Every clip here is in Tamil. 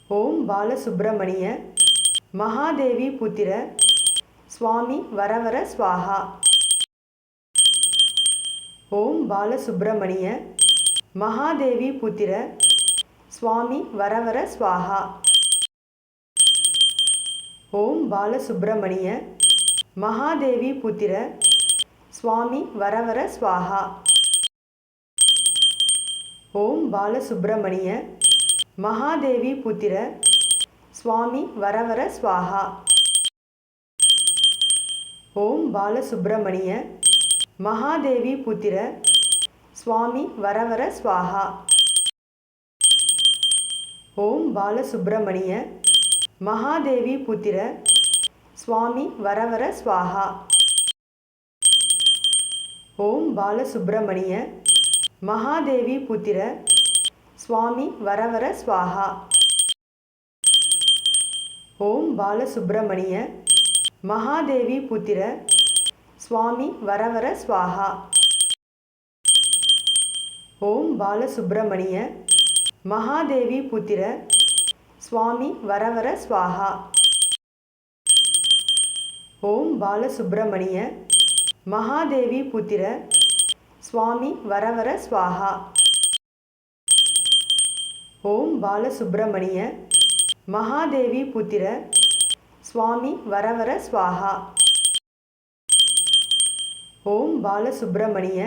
ஓம் பாலசுப்ரமணிய மகாதேவி புத்திர சுவாமி வரவர ஸ்வாஹா. ஓம் பாலசுப்ரமணிய மகாதேவி புத்திர சுவாமி வரவர ஸ்வாஹா. ஓம் பாலசுப்ரமணிய மகாதேவி புத்திர சுவாமி வரவர ஸ்வாஹா. ஓம் பாலசுப்ரமணிய மகாதேவி புத்திர சுவாமி வரவர ஸ்வாஹா. ஓம் பாலசுப்ரமணிய மகாதேவி புத்திர சுவாமி வரவர ஸ்வாஹா. ஓம் பாலசுப்ரமணிய மகாதேவி புத்திர சுவாமி வரவர ஸ்வாஹா. ஓம் பாலசுப்ரமணிய மகாதேவி புத்திர சுவாமி வரவர ஸ்வாஹா. ஓம் பாலசுப்ரமணிய மகாதேவி புத்திர சுவாமி வரவர ஸ்வாஹா. ஓம் பாலசுப்ரமணிய மகாதேவி புத்திர சுவாமி வரவர ஸ்வாஹா. ஓம் பாலசுப்ரமணிய மகாதேவி புத்திர சுவாமி வரவர ஸ்வாஹா. ஓம் பாலசுப்ரமணிய மகாதேவி புத்திர சுவாமி வரவர ஸ்வாஹா. ஓம் பாலசுப்ரமணிய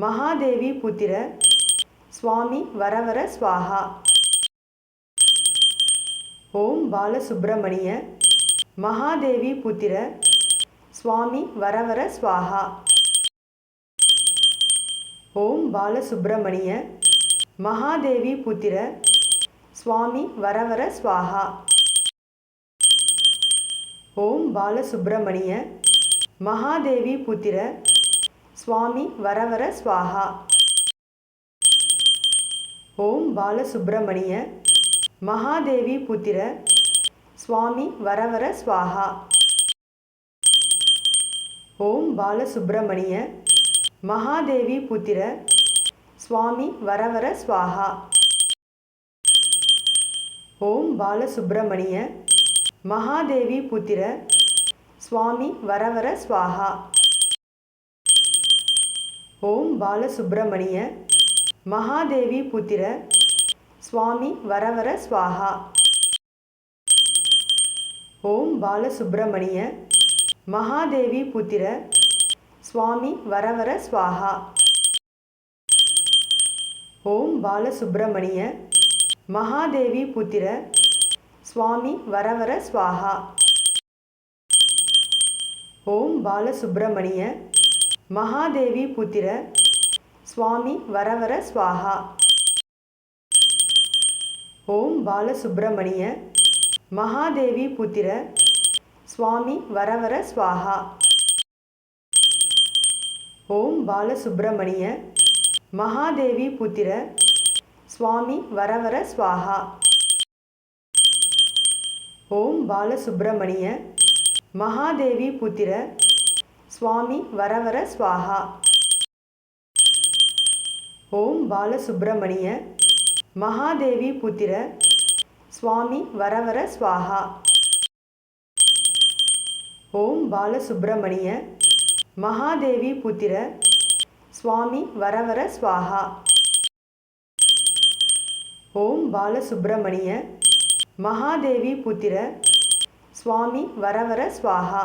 மகாதேவி புத்திர சுவாமி வரவர ஸ்வாஹா. ஓம் பாலசுப்ரமணிய மகாதேவி புத்திர சுவாமி வரவர ஸ்வாஹா. ஓம் பாலசுப்ரமணிய மகாதேவி புத்திர சுவாமி வரவர ஸ்வாஹா. ஓம் பாலசுப்ரமணிய மகாதேவி புத்திர சுவாமி வரவர ஸ்வாஹா. ஓம் பாலசுப்ரமணிய மகாதேவி புத்திர சுவாமி வரவர ஸ்வாஹா. ஓம் பாலசுப்ரமணிய மகாதேவி புத்திர சுவாமி வரவர ஸ்வாஹா. ஓம் பாலசுப்ரமணிய மகாதேவி புத்திர சுவாமி வரவர ஸ்வாஹா. ஓம் பாலசுப்ரமணிய மகாதேவி புத்திர சுவாமி வரவர ஸ்வாஹா. ஓம் பாலசுப்ரமணிய மகாதேவி புத்திர சுவாமி வரவர ஸ்வாஹா. ஓம் பாலசுப்ரமணிய மகாதேவி புத்திர சுவாமி வரவர ஸ்வாஹா. ஓம் பாலசுப்ரமணிய மகாதேவி புத்திர சுவாமி வரவர ஸ்வாஹா. ஓம் பாலசுப்ரமணிய மகாதேவி புத்திர சுவாமி வரவர ஸ்வாஹா. ஓம் பாலசுப்ரமணிய மகாதேவி புத்திர சுவாமி வரவர ஸ்வாஹா. ஓம் பாலசுப்ரமணிய மகாதேவி புத்திர சுவாமி வரவர ஸ்வாஹா. ஓம் பாலசுப்ரமணிய மகாதேவி புத்திர சுவாமி வரவர ஸ்வாஹா. ஓம் பாலசுப்ரமணிய மகாதேவி புத்திர சுவாமி வரவர ஸ்வாஹா. ஓம் பாலசுப்ரமணிய மகாதேவி புத்திர சுவாமி வரவர ஸ்வாஹா.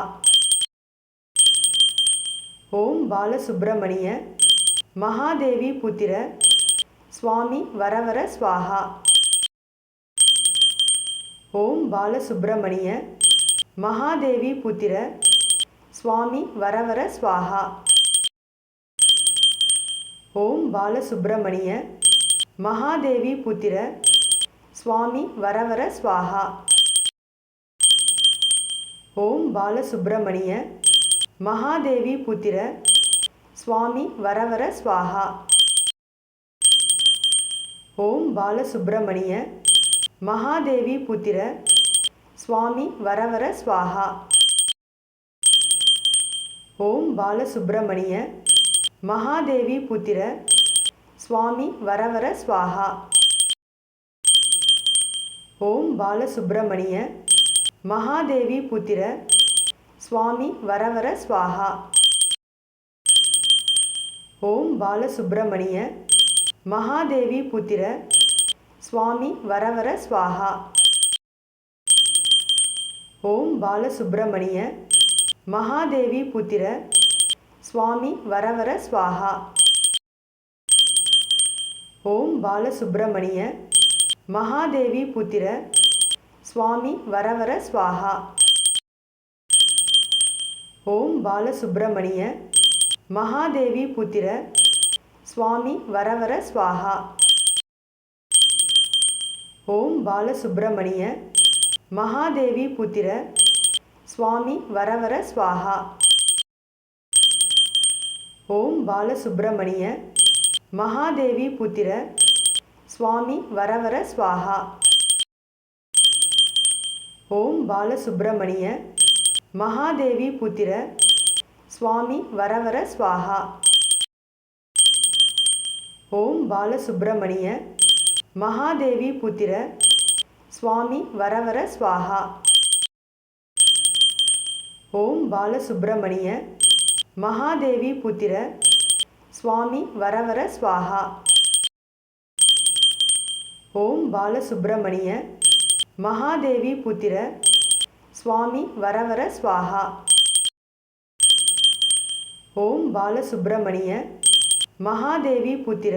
ஓம் பாலசுப்ரமணிய மகாதேவி புத்திர சுவாமி வரவர ஸ்வாஹா. ஓம் பாலசுப்ரமணிய மகாதேவி புத்திர சுவாமி வரவர ஸ்வாஹா. ஓம் பாலசுப்ரமணிய மகாதேவி புத்திர சுவாமி வரவர ஸ்வாஹா. ஓம் பாலசுப்ரமணிய மகாதேவி புத்திர சுவாமி வரவர ஸ்வாஹா. ஓம் பாலசுப்ரமணிய மகாதேவி புத்திர சுவாமி வரவர ஸ்வாஹா. ஓம் பாலசுப்ரமணிய மகாதேவி புத்திர சுவாமி வரவர ஸ்வாஹா. ஓம் பாலசுப்ரமணிய மகாதேவி புத்திர சுவாமி வரவர ஸ்வாஹா. ஓம் பாலசுப்ரமணிய மகாதேவி புத்திர சுவாமி வரவர ஸ்வாஹா. ஓம் பாலசுப்ரமணிய மகாதேவி புத்திர சுவாமி வரவர ஸ்வாஹா. ஓம் பாலசுப்ரமணிய மகாதேவி புத்திர சுவாமி வரவர ஸ்வாஹா. ஓம் பாலசுப்ரமணிய மகாதேவி புத்திர சுவாமி வரவர ஸ்வாஹா. ஓம் பாலசுப்ரமணிய மகாதேவி புத்திர சுவாமி வரவர ஸ்வாஹா. ஓம் பாலசுப்ரமணிய மகாதேவி புத்திர சுவாமி வரவர ஸ்வாஹா. ஓம் பாலசுப்ரமணிய மகாதேவி புத்திர சுவாமி வரவர ஸ்வாஹா. ஓம் பாலசுப்ரமணிய மகாதேவி புத்திர சுவாமி வரவர ஸ்வாஹா. ஓம் பாலசுப்ரமணிய மகாதேவி புத்திர சுவாமி வரவர ஸ்வாஹா. ஓம் பாலசுப்ரமணிய மகாதேவி புத்திர சுவாமி வரவர ஸ்வாஹா. ஓம் பாலசுப்ரமணிய மகாதேவி புத்திர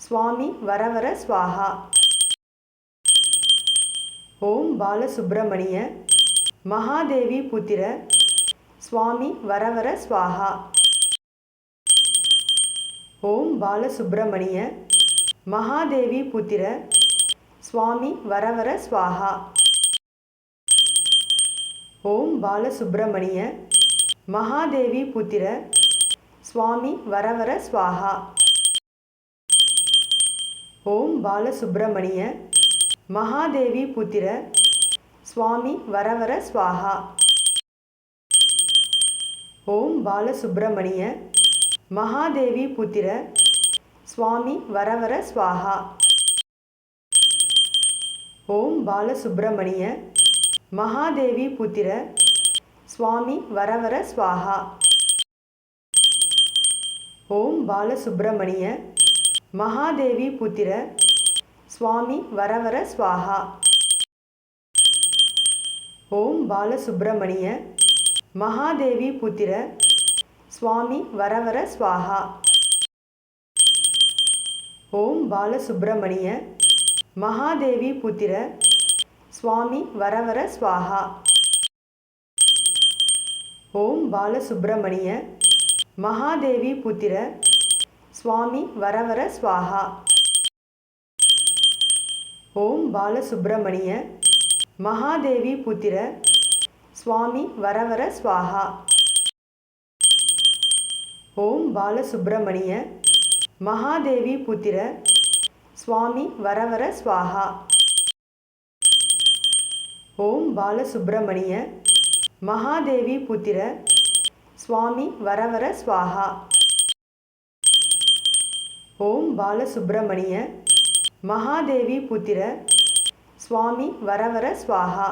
சுவாமி வரவர ஸ்வாஹா. ஓம் பாலசுப்ரமணிய மகாதேவி புத்திர சுவாமி வரவர ஸ்வாஹா. ஓம் பாலசுப்ரமணிய மகாதேவி புத்திர சுவாமி வரவர ஸ்வாஹா. ஓம் பாலசுப்ரமணிய மகாதேவி புத்திர சுவாமி வரவர ஸ்வாஹா. ஓம் பாலசுப்ரமணிய மகாதேவி புத்திர சுவாமி வரவர ஸ்வாஹா. ஓம் பாலசுப்ரமணிய மகாதேவி புத்திர சுவாமி வரவர ஸ்வாஹா. ஓம் பாலசுப்ரமணிய மகாதேவி புத்திர சுவாமி வரவர ஸ்வாஹா. ஓம் பாலசுப்ரமணிய மகாதேவி புத்திர சுவாமி வரவர ஸ்வாஹா. ஓம் பாலசுப்ரமணிய மகாதேவி புத்திர சுவாமி வரவர ஸ்வாஹா. ஓம் பாலசுப்ரமணிய மகாதேவி புத்திர சுவாமி வரவர ஸ்வாஹா. ஓம் பாலசுப்ரமணிய மகாதேவி புத்திர சுவாமி வரவர ஸ்வாஹா. ஓம் பாலசுப்ரமணிய மகாதேவி புத்திர சுவாமி வரவர ஸ்வாஹா. ஓம் பாலசுப்ரமணிய மகாதேவி புத்திர சுவாமி வரவர ஸ்வாஹா. ஓம் பாலசுப்ரமணிய மகாதேவி புத்திர சுவாமி வரவர ஸ்வாஹா. ஓம் பாலசுப்ரமணிய மகாதேவி புத்திர சுவாமி வரவர ஸ்வாஹா.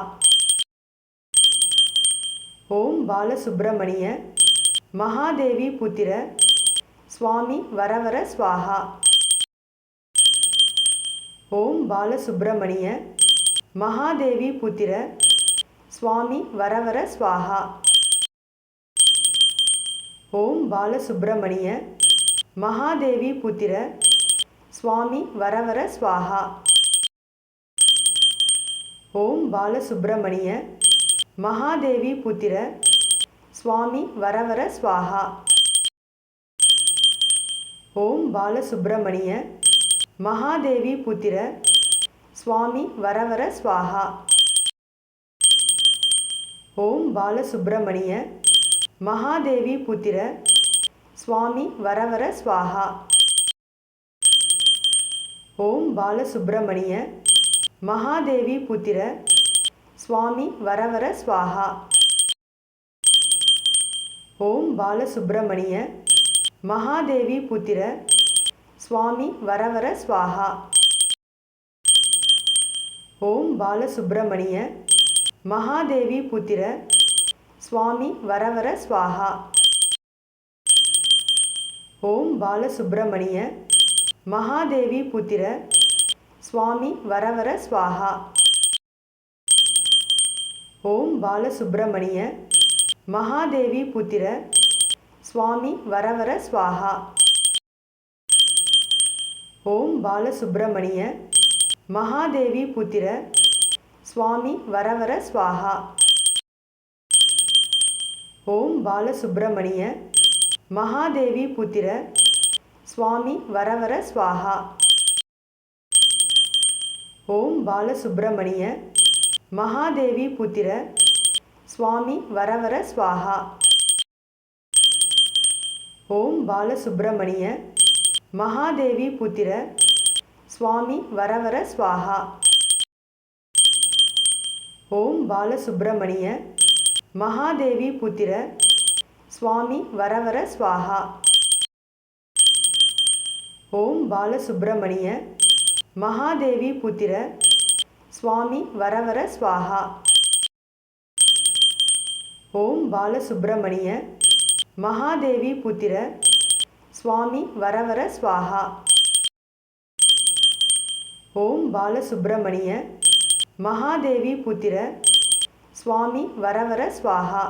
ஓம் பாலசுப்ரமணிய மகாதேவி புத்திர சுவாமி வரவர ஸ்வாஹா. ஓம் பாலசுப்ரமணிய மகாதேவி புத்திர சுவாமி வரவர ஸ்வாஹா. ஓம் பாலசுப்ரமணிய மகாதேவி புத்திர சுவாமி வரவர ஸ்வாஹா. ஓம் பாலசுப்ரமணிய மகாதேவி புத்திர சுவாமி வரவர ஸ்வாஹா. ஓம் பாலசுப்ரமணிய மகாதேவி புத்திர சுவாமி வரவர ஸ்வாஹா. ஓம் பாலசுப்ரமணிய மகாதேவி புத்திர சுவாமி வரவர ஸ்வாஹா. ஓம் பாலசுப்ரமணிய மகாதேவி புத்திர சுவாமி வரவர ஸ்வாஹா. ஓம் பாலசுப்ரமணிய மகாதேவி புத்திர சுவாமி வரவர ஸ்வாஹா. ஓம் பாலசுப்ரமணிய மகாதேவி புத்திர சுவாமி வரவர ஸ்வாஹா. ஓம் பாலசுப்ரமணிய மகாதேவி புத்திர சுவாமி வரவர ஸ்வாஹா. ஓம் பாலசுப்ரமணிய மகாதேவி புத்திர சுவாமி வரவர ஸ்வாஹா. ஓம் பாலசுப்ரமணிய மகாதேவி புத்திர சுவாமி வரவர ஸ்வாஹா. ஓம் பாலசுப்ரமணிய மகாதேவி புத்திர சுவாமி வரவர ஸ்வாஹா. ஓம் பாலசுப்ரமணிய மகாதேவி புத்திர சுவாமி வரவர ஸ்வாஹா. ஓம் பாலசுப்ரமணிய மகாதேவி புத்திர சுவாமி வரவர ஸ்வாஹா. ஓம் பாலசுப்ரமணிய மகாதேவி புத்திர சுவாமி வரவர ஸ்வாஹா. ஓம் பாலசுப்ரமணிய மகாதேவி புத்திர சுவாமி வரவர ஸ்வாஹா. ஓம் பாலசுப்ரமணிய மகாதேவி புத்திர சுவாமி வரவர ஸ்வாஹா. ஓம் பாலசுப்ரமணிய மகாதேவி புத்திர சுவாமி வரவர ஸ்வாஹா.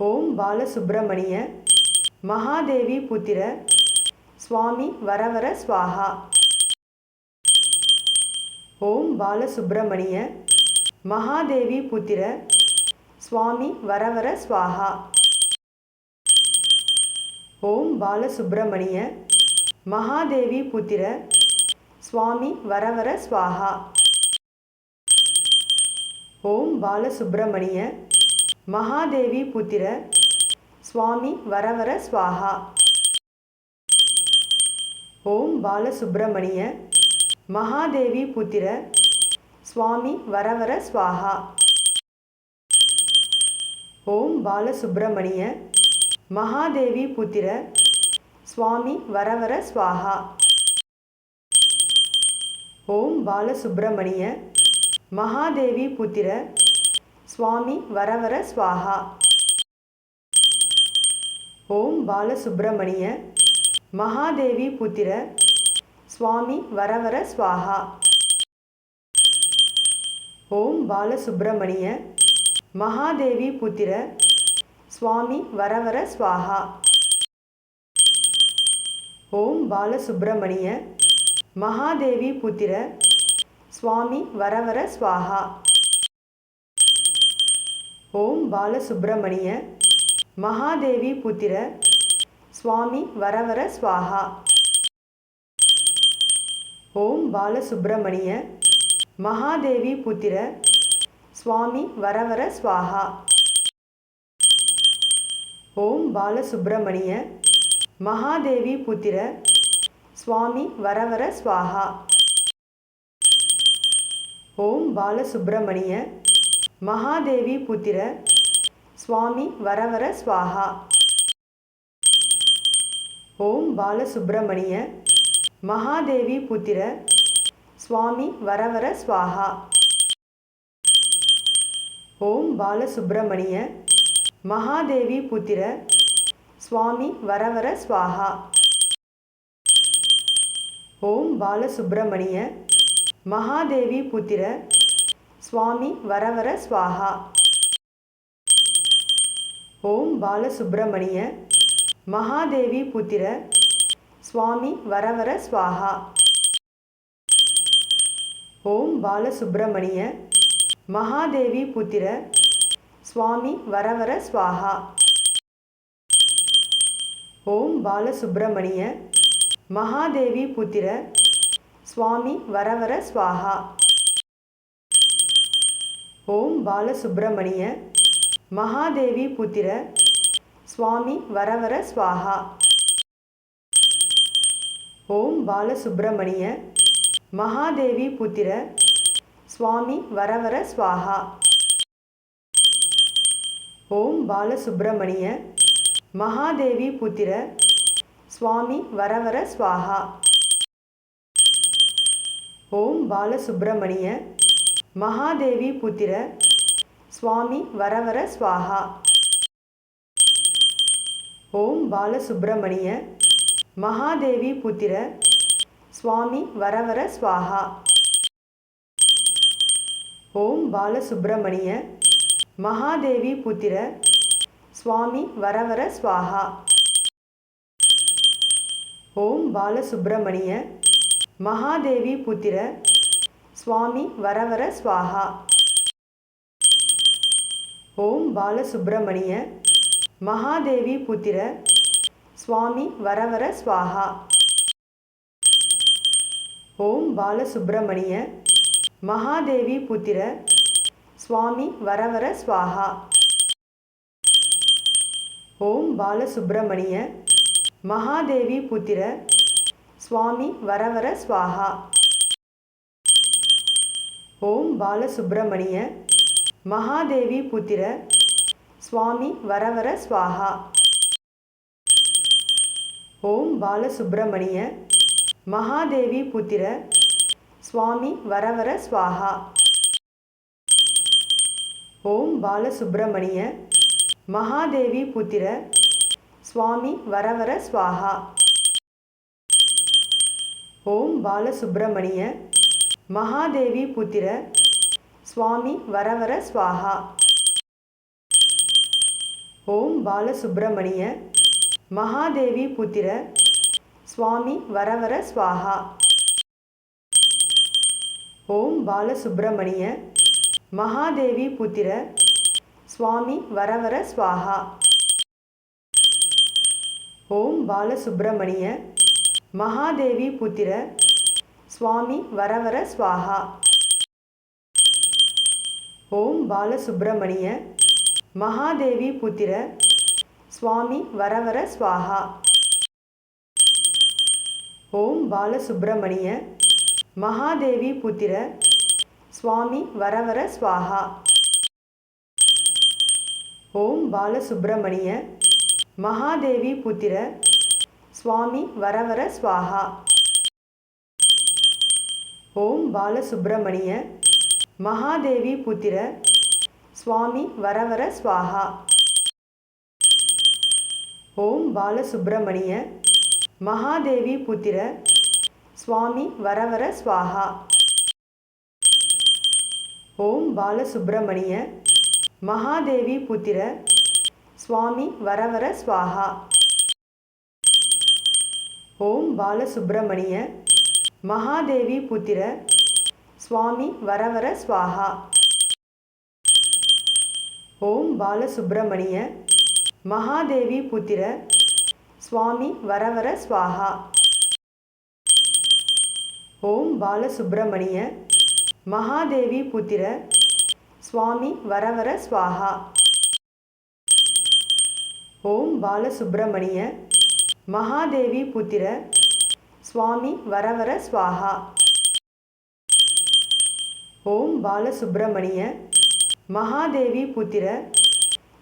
ஓம் பாலசுப்ரமணிய மகாதேவி புத்திர சுவாமி வரவர ஸ்வாஹா. ஓம் பாலசுப்ரமணிய மகாதேவி புத்திர சுவாமி வரவர ஸ்வாஹா. ஓம் பாலசுப்ரமணிய மகாதேவி புத்திர சுவாமி வரவர ஸ்வாஹா. ஓம் பாலசுப்ரமணிய மகாதேவி புத்திர சுவாமி வரவர ஸ்வாஹா. ஓம் பாலசுப்ரமணிய மகாதேவி புத்திர சுவாமி வரவர ஸ்வாஹா. ஓம் பாலசுப்ரமணிய மகாதேவி புத்திர சுவாமி வரவர ஸ்வாஹா. ஓம் பாலசுப்ரமணிய மகாதேவி புத்திர சுவாமி வரவர ஸ்வாஹா. ஓம் பாலசுப்ரமணிய மகாதேவி புத்திர சுவாமி வரவர ஸ்வாஹா. ஓம் பாலசுப்ரமணிய மகாதேவி புத்திர சுவாமி வரவர ஸ்வாஹா. ஓம் பாலசுப்ரமணிய மகாதேவி புத்திர சுவாமி வரவர ஸ்வாஹா. ஓம் பாலசுப்ரமணிய மகாதேவி புத்திர சுவாமி வரவர ஸ்வாஹா. ஓம் பாலசுப்ரமணிய மகாதேவி புத்திர சுவாமி வரவர ஸ்வாஹா. ஓம் பாலசுப்ரமணிய மகாதேவி புத்திர சுவாமி வரவர ஸ்வாஹா. ஓம் பாலசுப்ரமணிய மகாதேவி புத்திர சுவாமி வரவர ஸ்வாஹா. ஓம் பாலசுப்ரமணிய மகாதேவி புத்திர சுவாமி வரவர ஸ்வாஹா. ஓம் பாலசுப்ரமணிய மகாதேவி புத்திர சுவாமி வரவர ஸ்வாஹா. ஓம் பாலசுப்ரமணிய மகாதேவி புத்திர சுவாமி வரவர ஸ்வாஹா. ஓம் பாலசுப்ரமணிய மகாதேவி புத்திர சுவாமி வரவர ஸ்வாஹா. ஓம் பாலசுப்ரமணிய மகாதேவி புத்திர சுவாமி வரவர ஸ்வாஹா. ஓம் பாலசுப்ரமணிய மகாதேவி புத்திர சுவாமி வரவர ஸ்வாஹா. ஓம் பாலசுப்ரமணிய மகாதேவி புத்திர சுவாமி வரவர ஸ்வாஹா. ஓம் பாலசுப்ரமணிய மகாதேவி புத்திர சுவாமி வரவர ஸ்வாஹா. ஓம் பாலசுப்ரமணிய மகாதேவி புத்திர சுவாமி வரவர ஸ்வாஹா. ஓம் பாலசுப்ரமணிய மகாதேவி புத்திர சுவாமி வரவர ஸ்வாஹா. ஓம் பாலசுப்ரமணிய மகாதேவி புத்திர சுவாமி வரவர ஸ்வாஹா. ஓம் பாலசுப்ரமணிய மகாதேவி புத்திர சுவாமி வரவர ஸ்வாஹா. ஓம் பாலசுப்ரமணிய மகாதேவி புத்திர சுவாமி வரவர ஸ்வாஹா. ஓம் பாலசுப்ரமணிய மகாதேவி புத்திர சுவாமி வரவர ஸ்வாஹா. ஓம் பாலசுப்ரமணிய மகாதேவி புத்திர சுவாமி வரவர ஸ்வாஹா. ஓம் பாலசுப்ரமணிய மகாதேவி புத்திர சுவாமி வரவர ஸ்வாஹா. ஓம் பாலசுப்ரமணிய மகாதேவி புத்திர சுவாமி வரவர ஸ்வாஹா. ஓம் பாலசுப்ரமணிய மகாதேவி புத்திர சுவாமி வரவர ஸ்வாஹா. ஓம் பாலசுப்ரமணிய மகாதேவி புத்திர சுவாமி வரவர ஸ்வாஹா. ஓம் பாலசுப்ரமணிய மகாதேவி புத்திர சுவாமி வரவர ஸ்வாஹா. ஓம் பாலசுப்ரமணிய மகாதேவி புத்திர சுவாமி வரவர ஸ்வாஹா. ஓம் பாலசுப்ரமணிய மகாதேவி புத்திர சுவாமி வரவர ஸ்வாஹா. ஓம் பாலசுப்ரமணிய மகாதேவி புத்திர சுவாமி வரவர ஸ்வாஹா. ஓம் பாலசுப்ரமணிய மகாதேவி புத்திர சுவாமி வரவர ஸ்வாஹா. ஓம் பாலசுப்ரமணிய மகாதேவி புத்திர சுவாமி வரவர ஸ்வாஹா. ஓம் பாலசுப்ரமணிய மகாதேவி புத்திர சுவாமி வரவர ஸ்வாஹா. ஓம் பாலசுப்ரமணிய மகாதேவி புத்திர சுவாமி வரவர ஸ்வாஹா. ஓம் பாலசுப்ரமணிய மகாதேவி புத்திர சுவாமி வரவர ஸ்வாஹா. ஓம் பாலசுப்ரமணிய மகாதேவி புத்திர சுவாமி வரவர ஸ்வாஹா. ஓம் பாலசுப்ரமணிய மகாதேவி புத்திர சுவாமி வரவர ஸ்வாஹா. ஓம் பாலசுப்ரமணிய மகாதேவி புத்திர சுவாமி வரவர ஸ்வாஹா. ஓம் பாலசுப்ரமணிய மகாதேவி புத்திர சுவாமி வரவர ஸ்வாஹா. ஓம் பாலசுப்ரமணிய மகாதேவி புத்திர சுவாமி வரவர ஸ்வாஹா. ஓம் பாலசுப்ரமணிய மகாதேவி புத்திர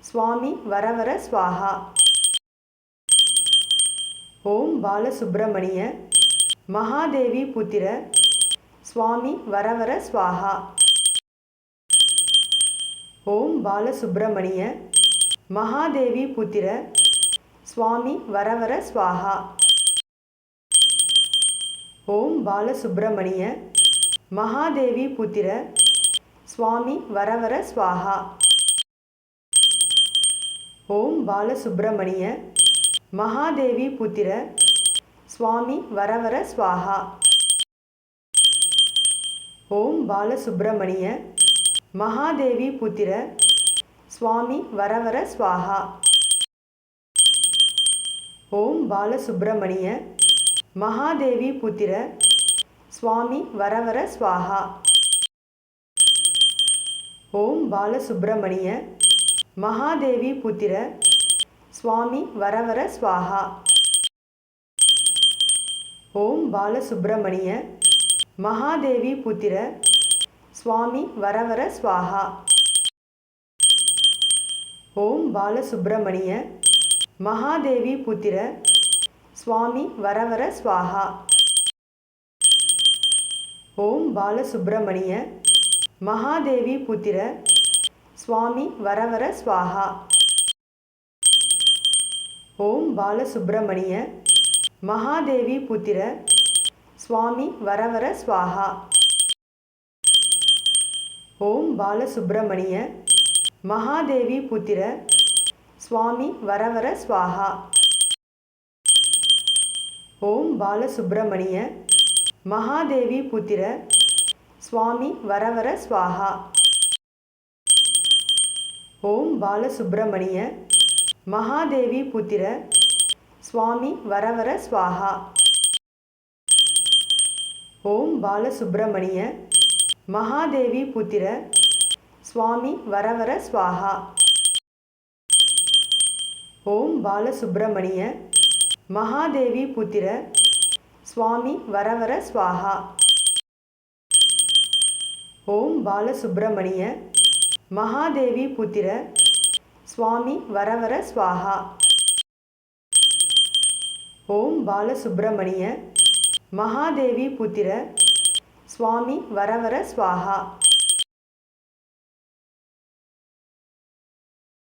சுவாமி வரவர ஸ்வாஹா. ஓம் பாலசுப்ரமணிய மகாதேவி புத்திர சுவாமி வரவர ஸ்வாஹா. ஓம் பாலசுப்ரமணிய மகாதேவி புத்திர சுவாமி வரவர ஸ்வாஹா. ஓம் பாலசுப்ரமணிய மகாதேவி புத்திர சுவாமி வரவர ஸ்வாஹா. ஓம் பாலசுப்ரமணிய மகாதேவி புத்திர சுவாமி வரவர ஸ்வாஹா. ஓம் பாலசுப்ரமணிய மகாதேவி புத்திர சுவாமி வரவர ஸ்வாஹா. ஓம் பாலசுப்ரமணிய மகாதேவி புத்திர சுவாமி வரவர ஸ்வாஹா. ஓம் பாலசுப்ரமணிய மகாதேவி புத்திர சுவாமி வரவர ஸ்வாஹா. ஓம் பாலசுப்ரமணிய மகாதேவி புத்திர சுவாமி வரவர ஸ்வாஹா. ஓம் பாலசுப்ரமணிய மகாதேவி புத்திர சுவாமி வரவர ஸ்வாஹா. ஓம் பாலசுப்ரமணிய மகாதேவி புத்திர சுவாமி வரவர ஸ்வாஹா. ஓம் பாலசுப்ரமணிய மகாதேவி புத்திர சுவாமி வரவர ஸ்வாஹா. ஓம் பாலசுப்ரமணிய மகாதேவி புத்திர சுவாமி வரவர ஸ்வாஹா. ஓம் பாலசுப்ரமணிய மகாதேவி புத்திர சுவாமி வரவர ஸ்வாஹா. ஓம் பாலசுப்ரமணிய மகாதேவி புத்திர சுவாமி வரவர ஸ்வாஹா. ஓம் பாலசுப்ரமணிய மகாதேவி புத்திர சுவாமி வரவர ஸ்வாஹா. ஓம் பாலசுப்ரமணிய மகாதேவி புத்திர சுவாமி வரவர ஸ்வாஹா. ஓம் பாலசுப்ரமணிய மகாதேவி புத்திர சுவாமி வரவர ஸ்வாஹா. ஓம் பாலசுப்ரமணிய மகாதேவி புத்திர சுவாமி வரவர ஸ்வாஹா.